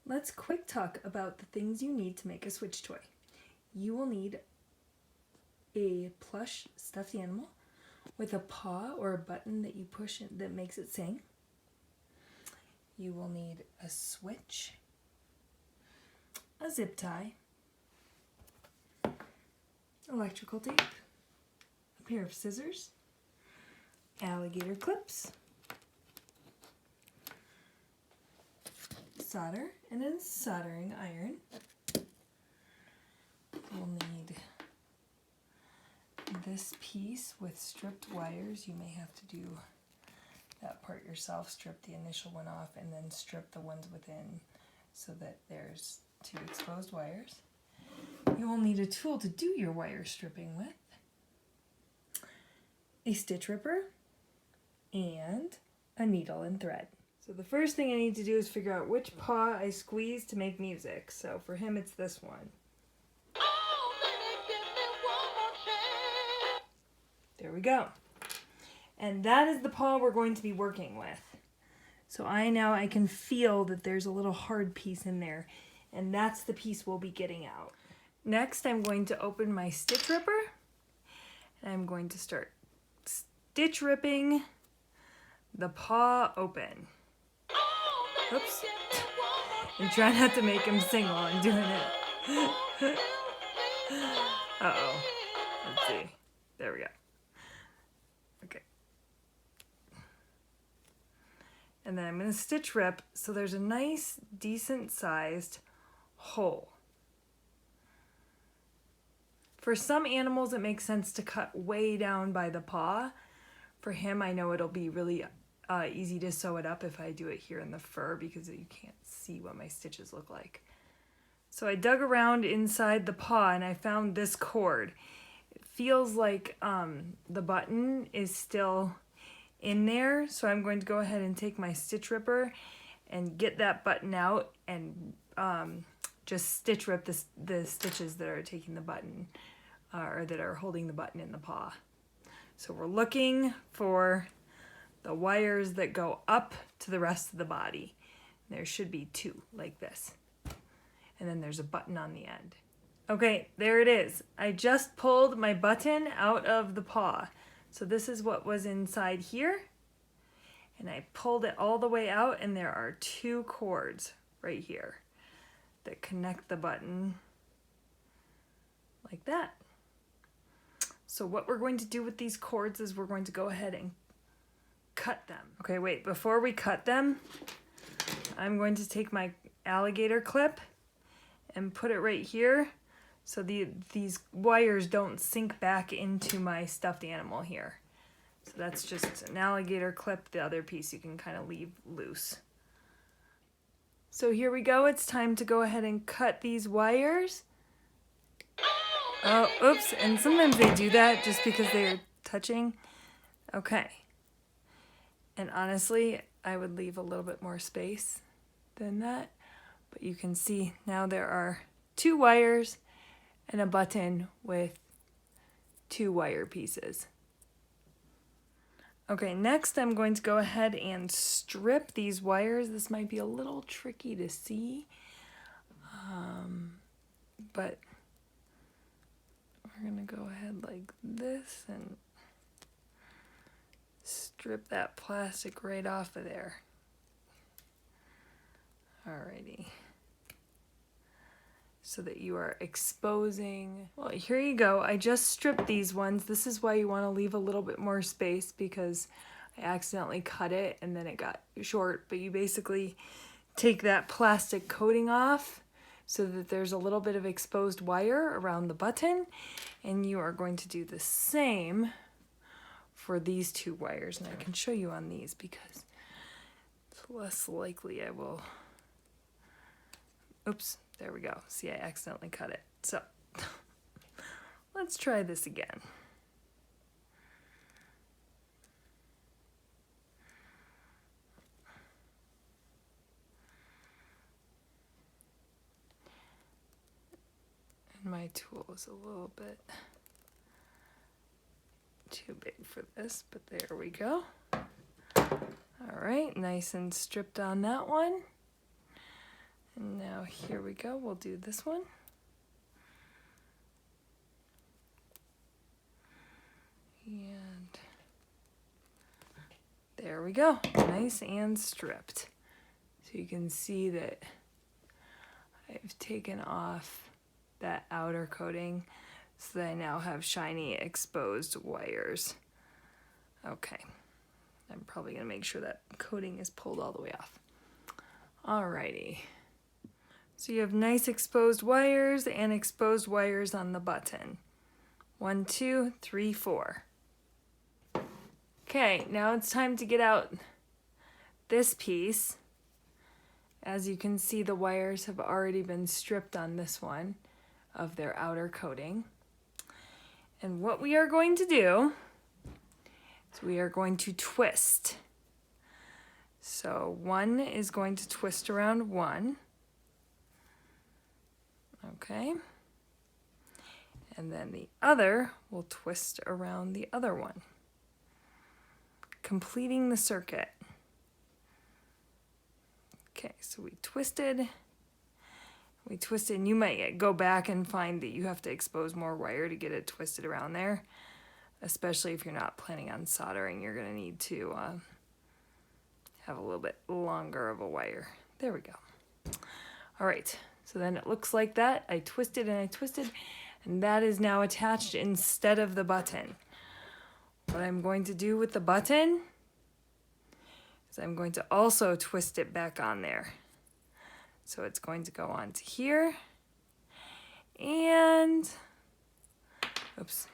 Let's quick talk about the things you need to make a Switch toy. You will need a plush stuffed animal with a paw or a button that you push that makes it sing. You will need a switch, a zip tie, electrical tape, a pair of scissors, alligator clips, solder, and a soldering iron. We'll need this piece with stripped wires. You may have to do that part yourself, strip the initial one off and then strip the ones within so that there's 2 exposed wires. You will need a tool to do your wire stripping with, a stitch ripper, and a needle and thread. So the first thing I need to do is figure out which paw I squeeze to make music. So for him it's this one. There we go. And that is the paw we're going to be working with. So I can feel that there's a little hard piece in there, and that's the piece we'll be getting out. Next, I'm going to open my stitch ripper, and I'm going to start stitch ripping the paw open. Oops. And try not to make him sing while I'm doing it. Uh-oh. Let's see. There we go. Okay. And then I'm going to stitch rip so there's a nice, decent sized hole. For some animals, it makes sense to cut way down by the paw. For him, I know it'll be really easy to sew it up if I do it here in the fur because you can't see what my stitches look like. So I dug around inside the paw and I found this cord. It feels like the button is still in there, so I'm going to go ahead and take my stitch ripper and get that button out and just stitch rip the stitches that are taking the button or that are holding the button in the paw. So we're looking for the wires that go up to the rest of the body. There should be 2 like this. And then there's a button on the end. Okay, there it is. I just pulled my button out of the paw. So this is what was inside here. And I pulled it all the way out, and there are 2 cords right here that connect the button like that. So what we're going to do with these cords is we're going to go ahead and cut them. Okay, wait, before we cut them, I'm going to take my alligator clip and put it right here so these wires don't sink back into my stuffed animal here. So that's just an alligator clip. The other piece you can kind of leave loose. So here we go. It's time to go ahead and cut these wires. Oh, oops. And sometimes they do that just because they're touching. Okay. And honestly, I would leave a little bit more space than that. But you can see now there are 2 wires and a button with 2 wire pieces. Okay, next I'm going to go ahead and strip these wires. This might be a little tricky to see, but we're going to go ahead like this and strip that plastic right off of there. Alrighty. So that you are exposing. Well, here you go. I just stripped these ones. This is why you want to leave a little bit more space because I accidentally cut it and then it got short. But you basically take that plastic coating off so that there's a little bit of exposed wire around the button. And you are going to do the same for these 2 wires. And I can show you on these because it's less likely I will... Oops. There we go. See, I accidentally cut it. So let's try this again. And my tool is a little bit too big for this, but there we go. All right, nice and stripped on that one. And now here we go, we'll do this one. And there we go, nice and stripped. So you can see that I've taken off that outer coating so that I now have shiny exposed wires. Okay, I'm probably gonna make sure that coating is pulled all the way off. Alrighty, so you have nice exposed wires and exposed wires on the button. 1, 2, 3, 4. Okay, now it's time to get out this piece. As you can see, the wires have already been stripped on this one of their outer coating. And what we are going to do is we are going to twist. So one is going to twist around one. Okay. And then the other will twist around the other one, completing the circuit. Okay, so we twisted, and you might go back and find that you have to expose more wire to get it twisted around there, especially if you're not planning on soldering. You're going to need to have a little bit longer of a wire. There we go. All right, so then it looks like that. I twisted and I twisted, and that is now attached instead of the button. What I'm going to do with the button is I'm going to also twist it back on there. So it's going to go on to here, and oops.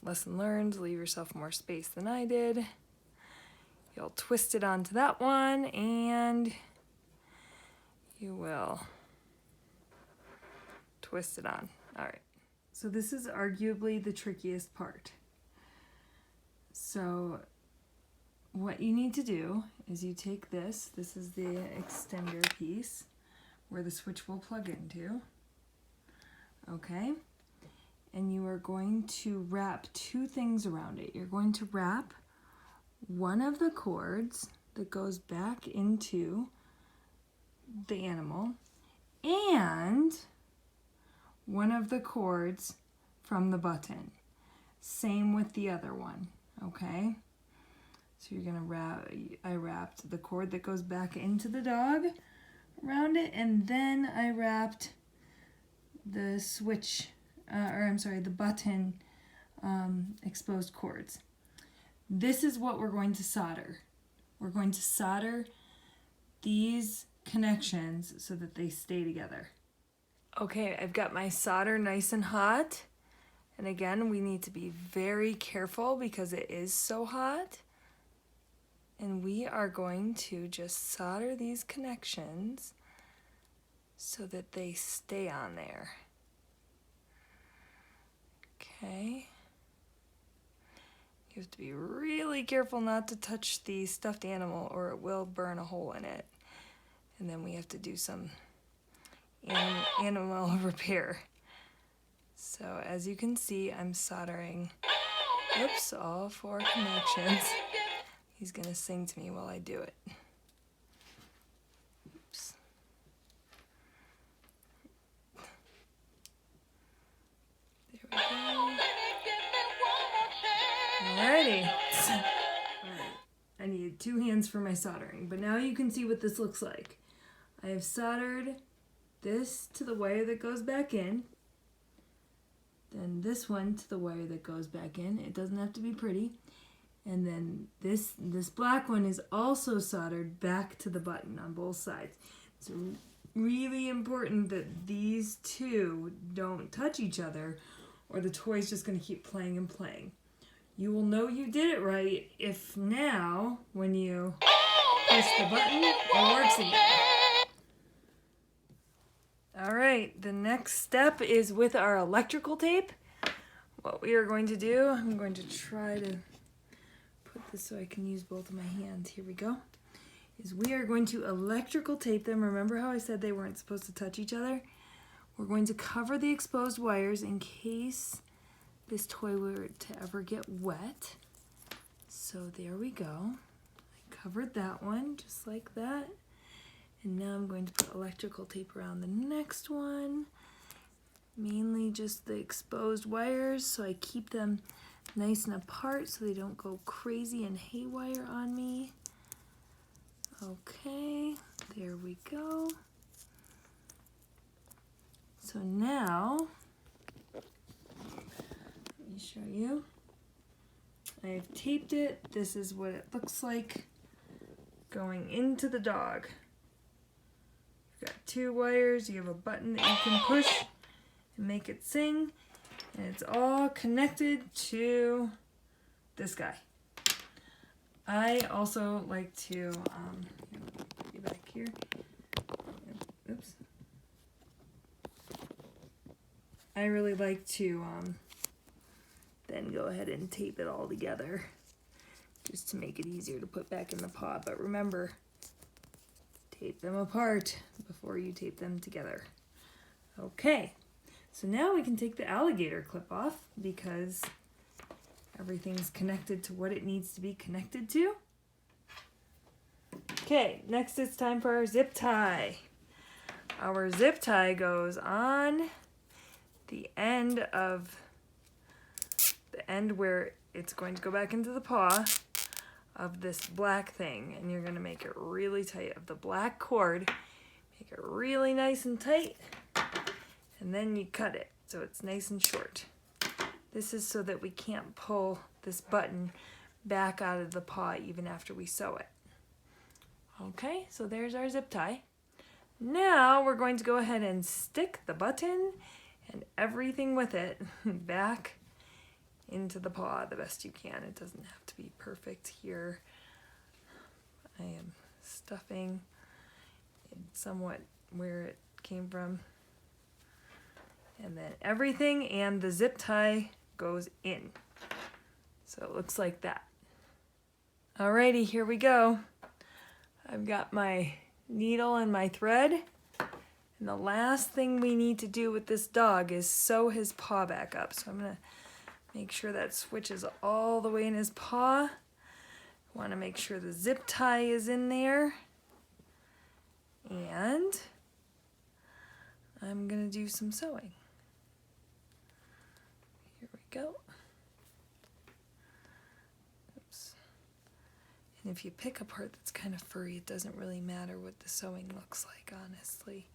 Lesson learned, leave yourself more space than I did. You'll twist it onto that one, and you will twist it on. All right. So this is arguably the trickiest part. So what you need to do is you take this is the extender piece where the switch will plug into, okay? And you are going to wrap two things around it. You're going to wrap one of the cords that goes back into the animal and one of the cords from the button. Same with the other one, okay? So you're gonna wrap, I wrapped the cord that goes back into the dog around it, and then I wrapped the switch, the button exposed cords. This is what we're going to solder. We're going to solder these connections so that they stay together. Okay, I've got my solder nice and hot. And again, we need to be very careful because it is so hot. And we are going to just solder these connections so that they stay on there. Okay. You have to be really careful not to touch the stuffed animal or it will burn a hole in it. And then we have to do some animal repair. So as you can see, I'm soldering, oops, all 4 connections. He's gonna sing to me while I do it. Oops. There we go. Alrighty. Alright. I need 2 hands for my soldering, but now you can see what this looks like. I have soldered this to the wire that goes back in, then this one to the wire that goes back in. It doesn't have to be pretty. And then this black one is also soldered back to the button on both sides. It's really important that these two don't touch each other or the toy's just going to keep playing and playing. You will know you did it right if now, when you push the button, it works again. Alright, the next step is with our electrical tape. What we are going to do, I'm going to try to put this so I can use both of my hands. Here we go. Is we are going to electrical tape them. Remember how I said they weren't supposed to touch each other? We're going to cover the exposed wires in case this toy were to ever get wet. So there we go. covered that one just like that. And now I'm going to put electrical tape around the next one. Mainly just the exposed wires so I keep them nice and apart so they don't go crazy and haywire on me. Okay, there we go. So now, let me show you. I've taped it. This is what it looks like going into the dog. You've got 2 wires, you have a button that you can push and make it sing, and it's all connected to this guy. I also like to, be back here. Oops. I really like to then go ahead and tape it all together just to make it easier to put back in the paw. But remember, tape them apart before you tape them together. Okay, so now we can take the alligator clip off because everything's connected to what it needs to be connected to. Okay, next it's time for our zip tie. Our zip tie goes on the end where it's going to go back into the paw of this black thing, and you're going to make it really tight of the black cord. Make it really nice and tight, and then you cut it so it's nice and short. This is so that we can't pull this button back out of the paw even after we sew it. Okay, so there's our zip tie. Now we're going to go ahead and stick the button and everything with it back into the paw the best you can. It doesn't have to be perfect here. I am stuffing it somewhat where it came from. And then everything and the zip tie goes in. So it looks like that. Alrighty, here we go. I've got my needle and my thread. And the last thing we need to do with this dog is sew his paw back up. So I'm going to make sure that switches all the way in his paw. I want to make sure the zip tie is in there. And I'm going to do some sewing. Here we go. Oops. And if you pick a part that's kind of furry, it doesn't really matter what the sewing looks like, honestly.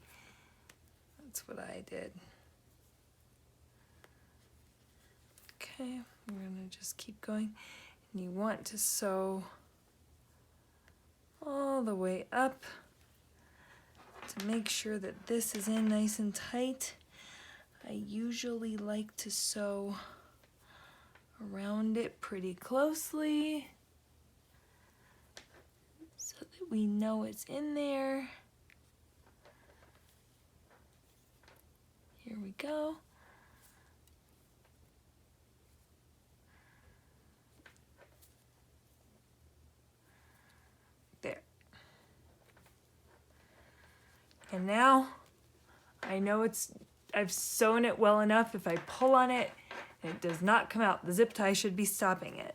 That's what I did. Okay, we're going to just keep going. And you want to sew all the way up to make sure that this is in nice and tight. I usually like to sew around it pretty closely so that we know it's in there. Here we go. There. And now I know I've sewn it well enough. If I pull on it and it does not come out, the zip tie should be stopping it.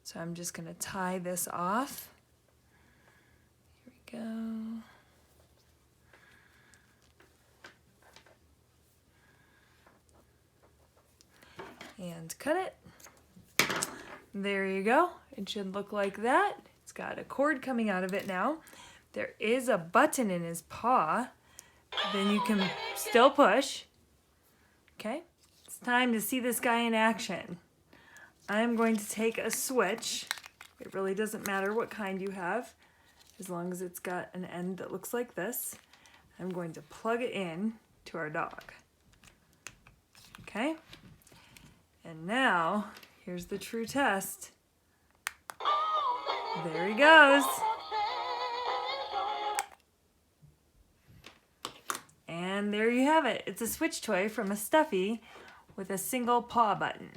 So I'm just going to tie this off. Here we go. And cut it. There you go. It should look like that. It's got a cord coming out of it now. There is a button in his paw. Then you can still push. Okay, it's time to see this guy in action. I'm going to take a switch. It really doesn't matter what kind you have, as long as it's got an end that looks like this. I'm going to plug it in to our dog. Okay, and now here's the true test. There he goes. And there you have it. It's a switch toy from a stuffy with a single paw button.